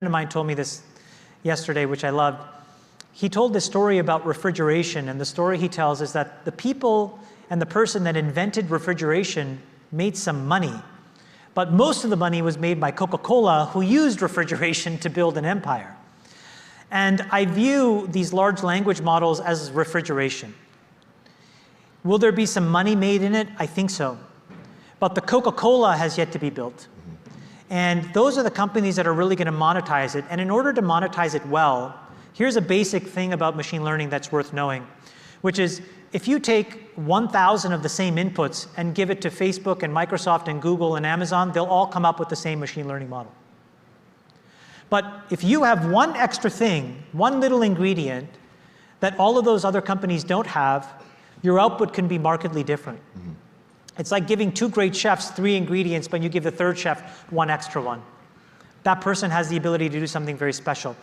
of mine told me this yesterday, which I loved. He told this story about refrigeration, and the story he tells is that the people and the person that invented refrigeration made some money, but most of the money was made by Coca-Cola, who used refrigeration to build an empire. And I view these large language models as refrigeration. Will there be some money made in it? I think so. But the Coca-Cola has yet to be built. And those are the companies that are really going to monetize it. And in order to monetize it well, here's a basic thing about machine learning that's worth knowing, which is if you take 1,000 of the same inputs and give it to Facebook and Microsoft and Google and Amazon, they'll all come up with the same machine learning model. But if you have one extra thing, one little ingredient that all of those other companies don't have, your output can be markedly different. Mm-hmm. It's like giving two great chefs 3 ingredients, but you give the third chef 1 extra one. That person has the ability to do something very special.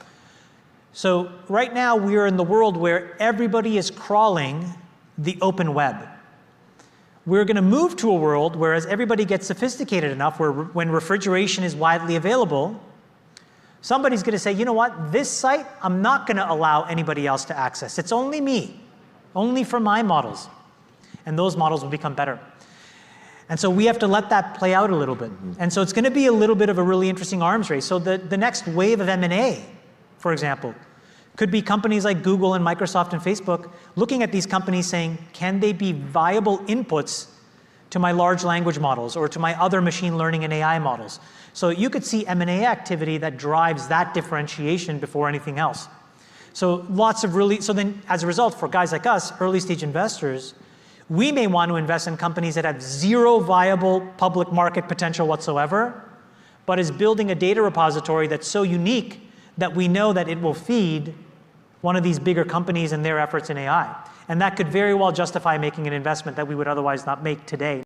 So right now we are in the world where everybody is crawling the open web. We're going to move to a world where as everybody gets sophisticated enough, where when refrigeration is widely available, somebody's going to say, you know what, this site, I'm not going to allow anybody else to access. It's only me, only for my models. And those models will become better. And so we have to let that play out a little bit. Mm-hmm. And so it's going to be a little bit of a really interesting arms race. So the next wave of M&A, for example, could be companies like Google and Microsoft and Facebook looking at these companies saying, can they be viable inputs to my large language models or to my other machine learning and AI models? So you could see M&A activity that drives that differentiation before anything else. So so then as a result, for guys like us, early stage investors, we may want to invest in companies that have 0 viable public market potential whatsoever, but is building a data repository that's so unique that we know that it will feed one of these bigger companies and their efforts in AI. And that could very well justify making an investment that we would otherwise not make today.